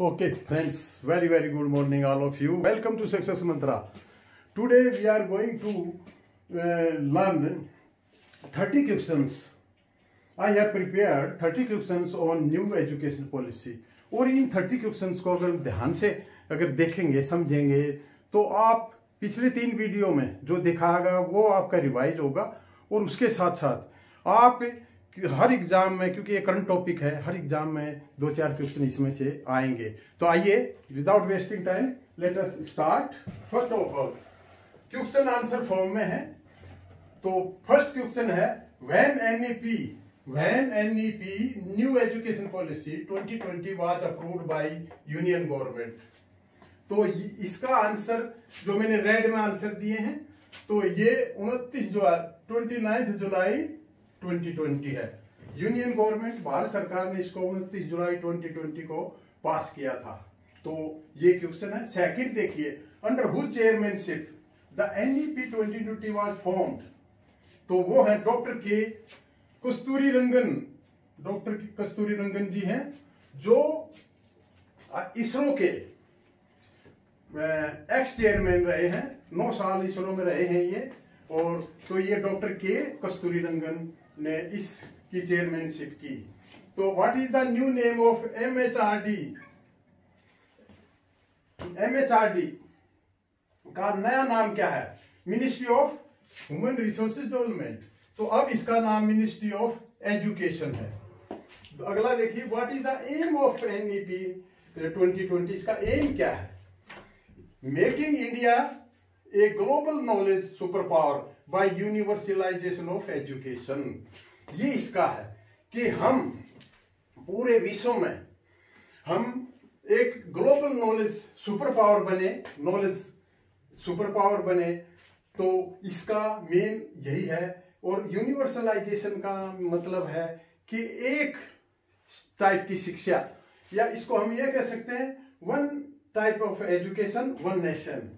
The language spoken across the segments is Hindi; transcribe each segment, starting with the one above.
Okay, friends, very good morning, all of you. Welcome to Success Mantra. Today we are going to learn 30 questions. I have prepared 30 questions on new education policy. और इन 30 क्वेश्चंस को अगर ध्यान से अगर देखेंगे समझेंगे तो आप पिछले 3 वीडियो में जो दिखाएगा वो आपका रिवाइज होगा। और उसके साथ साथ आप हर एग्जाम में, क्योंकि ये करंट टॉपिक है, हर एग्जाम में 2-4 क्वेश्चन इसमें से आएंगे। तो आइए without wasting time let us start. First of all question answer form में है। तो फर्स्ट क्वेश्चन है when NEP new education policy 2020 was approved by union government. तो इसका आंसर जो मैंने रेड में आंसर दिए हैं, तो ये 29 जुलाई 2020 है। यूनियन गवर्नमेंट भारत सरकार ने इसको 29 जुलाई 2020 को पास किया था। तो ये क्वेश्चन है। सेकंड देखिए, under whose chairmanship the NEP 2020 was formed. तो वो है डॉक्टर कस्तूरी रंगन जी हैं, जो इसरो के एक्स चेयरमैन रहे हैं। 9 साल इसरो में रहे हैं ये। और तो ये डॉक्टर कस्तूरी रंगन ने इसकी चेयरमैनशिप की। तो what is the new name of MHRD? MHRD का नया नाम क्या है? Ministry of human resources development. तो अब इसका नाम मिनिस्ट्री ऑफ एजुकेशन है। तो अगला देखिए, what is the aim of NEP 2020? इसका एम क्या है? Making India a global knowledge super power by universalisation of education. ये इसका है कि हम पूरे विश्व में हम एक ग्लोबल नॉलेज सुपर पावर बने। तो इसका मेन यही है। और यूनिवर्सलाइजेशन का मतलब है कि एक टाइप की शिक्षा, या इसको हम ये कह सकते हैं one type of education one nation.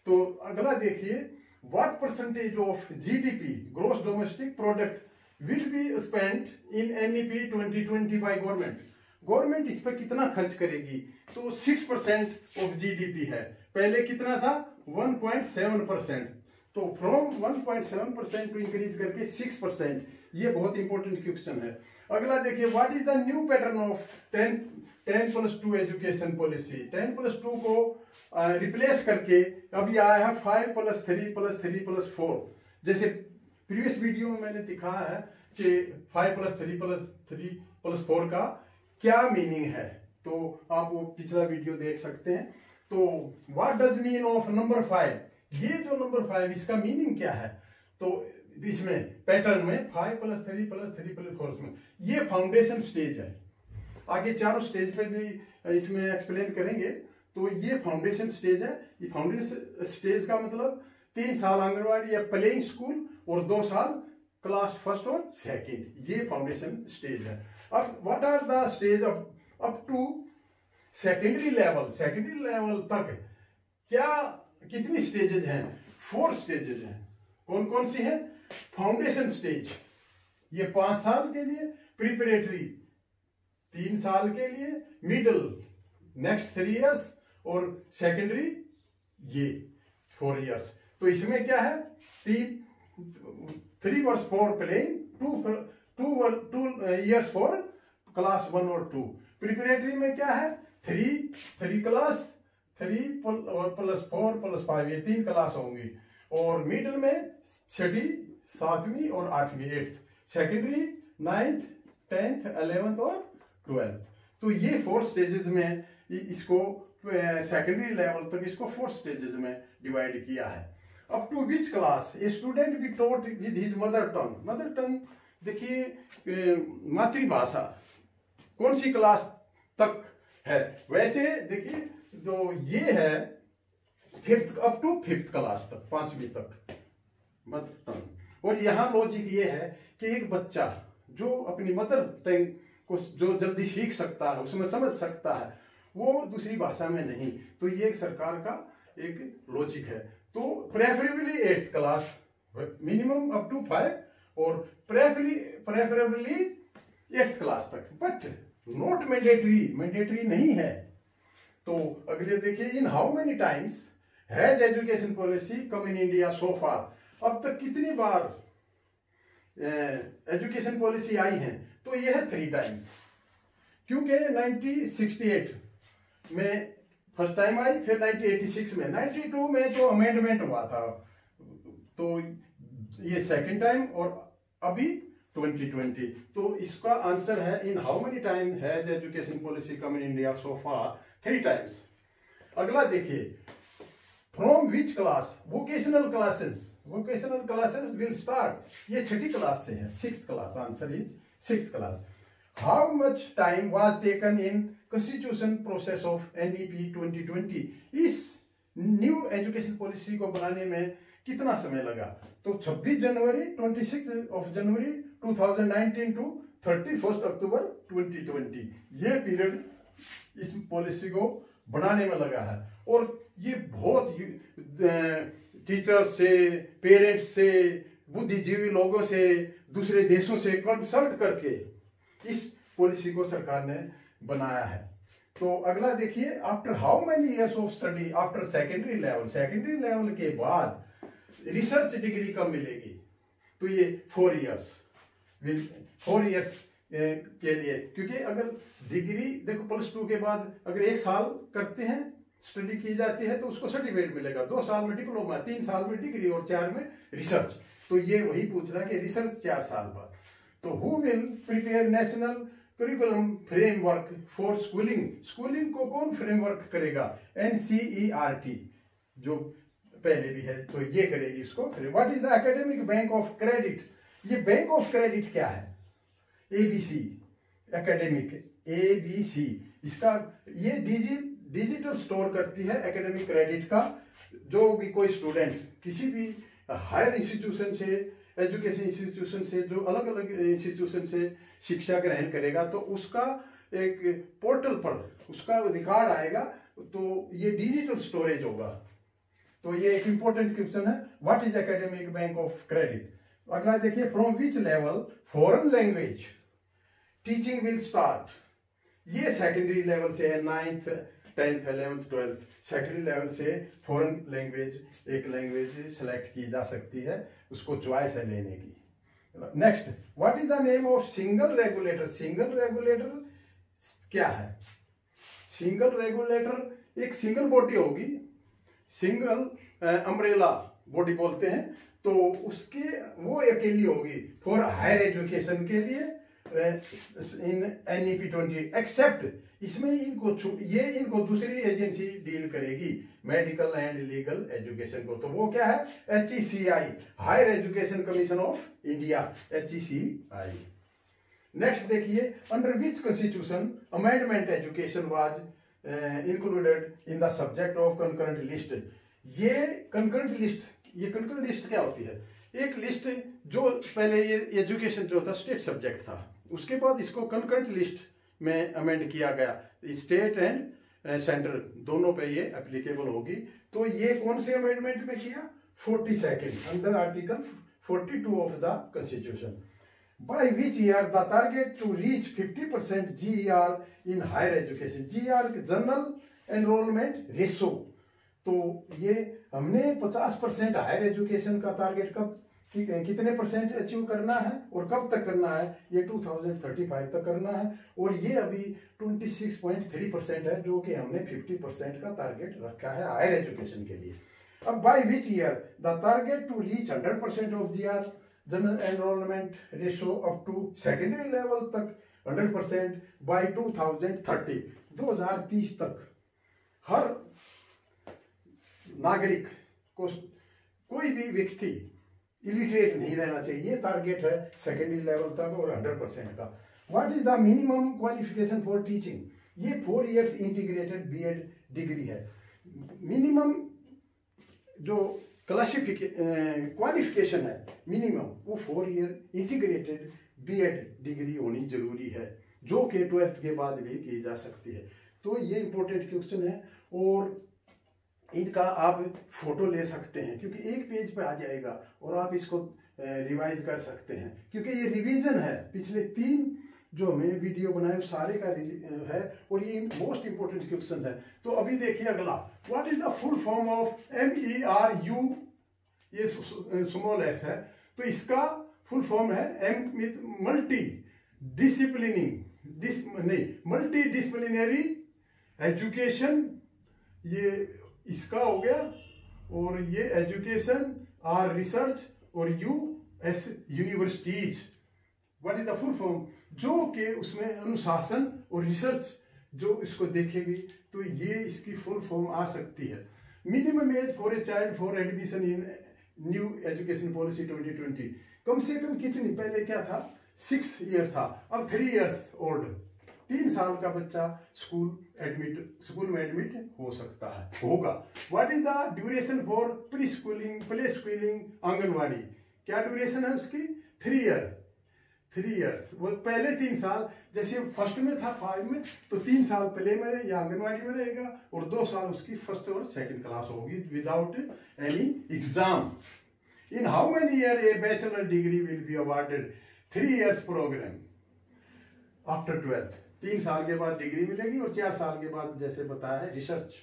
तो अगला देखिए, what percentage of GDP gross domestic product will be spent in NEP 2020 by government? Government इस पर कितना खर्च करेगी? तो 6% ऑफ GDP है। पहले कितना था? 1.7%। तो फ्रॉम 1.7% टू इंक्रीज करके 6%। ये बहुत इंपॉर्टेंट क्वेश्चन है। अगला देखिए, what is the new pattern of 10+2 education policy? 10+2 को रिप्लेस करके अभी आया है 5+3+3+4। जैसे प्रीवियस वीडियो में मैंने दिखाया है कि 5+3+3+4 का क्या मीनिंग है। तो आप वो पिछला वीडियो देख सकते हैं। तो what does mean of number 5? ये जो नंबर 5 इसका मीनिंग क्या है? तो इसमें पैटर्न में 5+3+3+4 में ये फाउंडेशन स्टेज है। आगे चारों स्टेज पे भी इसमें एक्सप्लेन करेंगे। तो ये फाउंडेशन स्टेज है। ये फाउंडेशन स्टेज का मतलब 3 साल आंगनवाड़ी या प्लेइंग स्कूल और 2 साल क्लास फर्स्ट और सेकंड। ये फाउंडेशन स्टेज है। अब what are the stage up to secondary level? Secondary level तक कितनी स्टेजेज हैं? 4 स्टेजेज हैं। कौन कौन सी हैं? फाउंडेशन स्टेज ये 5 साल के लिए, प्रिपरेटरी 3 साल के लिए, मिडिल नेक्स्ट 3 इयर्स और सेकेंडरी ये 4 इयर्स। तो इसमें क्या है? 3 years for playing, 2 years for class 1 और 2। प्रिपरेटरी में क्या है? 3 क्लास, 3+4+5 ये 3 क्लास होंगी। और मिडिल में 6वीं 7वीं और 8वीं 8th। Secondary 9th 10th 11th और 12th। तो ये 4 स्टेजेस में इसको सेकेंडरी लेवल तक इसको 4 स्टेजेस में डिवाइड किया है। Up to which class a student be taught with his mother tongue? Mother tongue देखिए मातृभाषा कौन सी क्लास तक है? वैसे देखिए जो ये है 5th up to 5th class तक, 5वीं तक मदर टंग। और यहाँ लॉजिक ये है कि एक बच्चा जो अपनी मदर टंग को जो जल्दी सीख सकता है, उसमें समझ सकता है, वो दूसरी भाषा में नहीं। तो ये एक सरकार का एक लॉजिक है। तो preferably 8th class, minimum up to 5 और प्रेफरेबली 8th क्लास तक, बट नॉट मैंडेटरी नहीं है। तो अगले देखिए, in how many times has education policy come in India so far, अब तक कितनी बार एजुकेशन पॉलिसी आई है, तो ये है 3 टाइम्स, क्योंकि 1968 में फर्स्ट टाइम आई, फिर 1986 में, 92 में जो अमेंडमेंट हुआ था, तो ये सेकंड टाइम, और अभी 2020। तो इसका आंसर है इन how many time has education policy come in India so far, 3 times. अगला देखिए, from which class vocational classes will start, ये 6ठी क्लास से है, 6th class, answer is 6th class. How much time was taken in constitution process of NEP 2020, इस न्यू एजुकेशन पॉलिसी को बनाने में कितना समय लगा, तो 26 जनवरी 2019 टू 31 अक्टूबर 2020, ये पीरियड इस पॉलिसी को बनाने में लगा है। और ये बहुत टीचर से, पेरेंट्स से, बुद्धिजीवी लोगों से, दूसरे देशों से कंसल्ट करके इस पॉलिसी को सरकार ने बनाया है। तो अगला देखिए, after how many years of study after secondary level के बाद रिसर्च डिग्री कब मिलेगी, तो ये 4 इयर्स के लिए, क्योंकि अगर डिग्री देखो +2 के बाद अगर 1 साल करते हैं, स्टडी की जाती है, तो उसको सर्टिफिकेट मिलेगा, 2 साल में डिप्लोमा, 3 साल में डिग्री और 4 में रिसर्च। तो ये वही पूछ रहा है कि रिसर्च 4 साल बाद। तो who will prepare national curriculum framework for schooling को कौन फ्रेमवर्क करेगा, NCERT, जो पहले भी है, तो ये करेगी इसको। What is the academic bank of credit, ये बैंक ऑफ क्रेडिट क्या है, ABC एकेडमिक, ABC, इसका ये डिजिटल स्टोर करती है एकेडमिक क्रेडिट का। जो भी कोई स्टूडेंट किसी भी हायर इंस्टीट्यूशन से, एजुकेशन इंस्टीट्यूशन से, जो अलग अलग इंस्टीट्यूशन से शिक्षा ग्रहण करेगा, तो उसका एक पोर्टल पर उसका रिकॉर्ड आएगा, तो ये डिजिटल स्टोरेज होगा। तो ये एक इंपॉर्टेंट क्वेश्चन है, what is academic bank of credit. अगला देखिए, from which level foreign language teaching will start, ये सेकेंडरी लेवल से है, 9th 10th 11th 12th, secondary level से फॉरेन लैंग्वेज, एक लैंग्वेज सेलेक्ट की जा सकती है, उसको चॉइस है लेने की। Next, what is the name of single regulator क्या है, सिंगल रेगुलेटर एक सिंगल बॉडी होगी, सिंगल अम्ब्रेला बॉडी बोलते हैं, तो उसके वो अकेली होगी फॉर हायर एजुकेशन के लिए इन NEP 20, एक्सेप्ट इसमें इनको दूसरी एजेंसी डील करेगी, मेडिकल एंड लीगल एजुकेशन को, तो वो क्या है, HECI, higher education commission of India, HECI। Next देखिए, under which constitution amendment education was included in the subject of concurrent list, ये कंकरेंट लिस्ट क्या होती है, एक लिस्ट जो पहले ये एजुकेशन जो था स्टेट सब्जेक्ट था, उसके बाद इसको कंकरेंट लिस्ट में अमेंड किया गया, स्टेट एंड सेंटर दोनों पे ये एप्लीकेबल होगी। तो ये कौन से अमेंडमेंट में किया, 42nd, under article 42 of the constitution. By which year the target to reach 50% GER in higher education, GER general enrolment ratio, तो ये हमने 50% हायर एजुकेशन का टारगेट कब कितने % अचीव करना है और कब तक करना है, ये 2035 तक करना है, और ये अभी 26.3% है, जो कि हमने 50% का टारगेट रखा है हायर एजुकेशन के लिए। अब by which year the target to reach 100% of GER general enrolment ratio up to secondary level तक 100% बाय 2030 तक हर नागरिक को, कोई भी व्यक्ति इलिटरेट नहीं रहना चाहिए, ये टारगेट है सेकेंडरी लेवल तक और 100% का। What is the minimum qualification for teaching, ये 4 इयर्स इंटीग्रेटेड BEd डिग्री है। मिनिमम जो क्वालिफिकेशन है मिनिमम, वो 4 ईयर इंटीग्रेटेड BEd डिग्री होनी जरूरी है, जो कि 12th के बाद भी की जा सकती है। तो ये इंपॉर्टेंट क्वेश्चन है, और इनका आप फोटो ले सकते हैं, क्योंकि एक पेज पे आ जाएगा और आप इसको रिवाइज कर सकते हैं, क्योंकि ये रिवीजन है, पिछले 3 जो हमें वीडियो बनाए सारे का है और ये मोस्ट इंपोर्टेंट क्वेश्चन है। तो अभी देखिए अगला, what is the full form of MERU, ये स्मॉल एस है, तो इसका फुल फॉर्म है मल्टी डिसिप्लिनरी एजुकेशन, ये इसका हो गया, और ये एजुकेशन आर रिसर्च और US universities. What is the full form, जो कि उसमें अनुशासन और रिसर्च जो इसको देखेगी तो ये इसकी फुल फॉर्म आ सकती है। Minimum age for a child for admission in new education policy 2020, कम से कम कितनी, पहले क्या था 6 ईयर था, अब 3 इयर्स ओल्ड, 3 साल का बच्चा स्कूल में एडमिट हो सकता है, होगा। What is the duration for play schooling anganwadi, क्या ड्यूरेशन है उसकी, 3 इयर्स। वो पहले 3 साल, जैसे फर्स्ट में था 5 में, तो 3 साल प्ले में या आंगनवाड़ी में रहेगा, और 2 साल उसकी फर्स्ट और सेकंड क्लास होगी without any exam. In how many year a bachelor degree will be awarded, 3 years programme after 12th, 3 साल के बाद डिग्री मिलेगी और 4 साल के बाद जैसे बताया है रिसर्च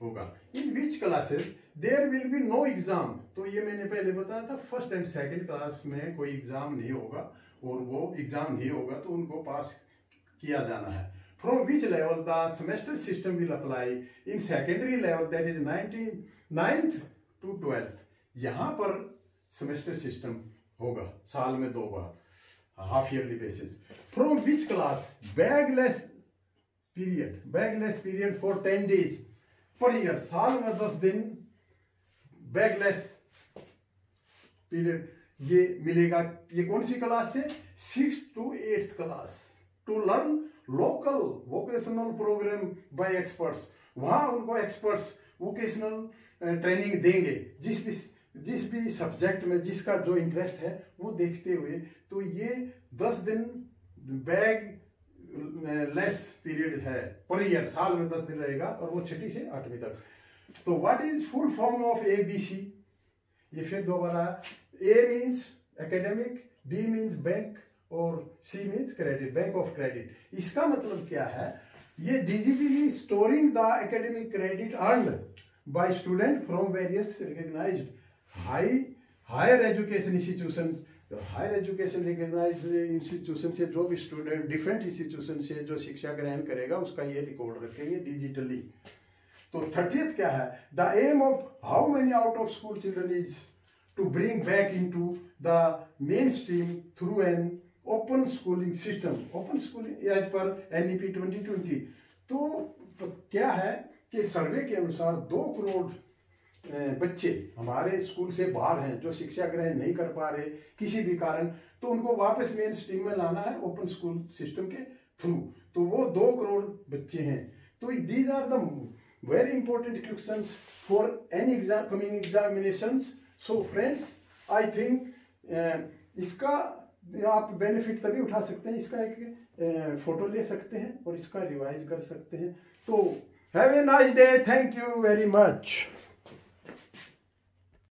होगा। In which classes there will be no exam, तो ये मैंने पहले बताया था, फर्स्ट एंड सेकंड क्लास में कोई एग्जाम नहीं होगा, और वो एग्जाम नहीं होगा तो उनको पास किया जाना है। From which level the semester system will apply, in secondary level that is 9th to 12th, यहाँ पर सेमेस्टर सिस्टम होगा, साल में 2 बार, half yearly basis. From which class bagless period for 10 days per year, साल में 10 दिन बैगलेस पीरियड ये मिलेगा। ये कौन सी क्लास से, 6th to 8th class, to learn local vocational programme by experts, वहां उनको एक्सपर्ट्स वोकेशनल ट्रेनिंग देंगे, जिस भी सब्जेक्ट में जिसका जो इंटरेस्ट है वो देखते हुए। तो ये 10 दिन बैग लेस पीरियड है पर ईयर, साल में 10 दिन रहेगा, और वो 6वीं से 8वीं तक। तो what is full form of ABC, ये फिर दोबारा, A means academic, B means bank, और C means credit, bank of credit. इसका मतलब क्या है, ये digitally storing the academic credit earned by student from various recognised higher education institution, higher education recognised institution से जो भी स्टूडेंट डिफरेंट इंस्टीट्यूशन से जो शिक्षा ग्रहण करेगा उसका ये रिकॉर्ड रखेंगे डिजिटली। तो 30th क्या है, the aim of how many out of school children is to bring back into the mainstream through an open schooling system, open schooling as per NEP 2020। तो क्या है कि सर्वे के अनुसार 2 करोड़ बच्चे हमारे स्कूल से बाहर हैं जो शिक्षा ग्रहण नहीं कर पा रहे किसी भी कारण, तो उनको वापस मेन स्ट्रीम में लाना है ओपन स्कूल सिस्टम के थ्रू। तो वो 2 करोड़ बच्चे हैं। तो these are the very important questions for any exam coming examinations. So friends, I think इसका आप बेनिफिट तभी उठा सकते हैं, इसका एक फोटो ले सकते हैं और इसका रिवाइज कर सकते हैं। तो have a nice day, thank you very much.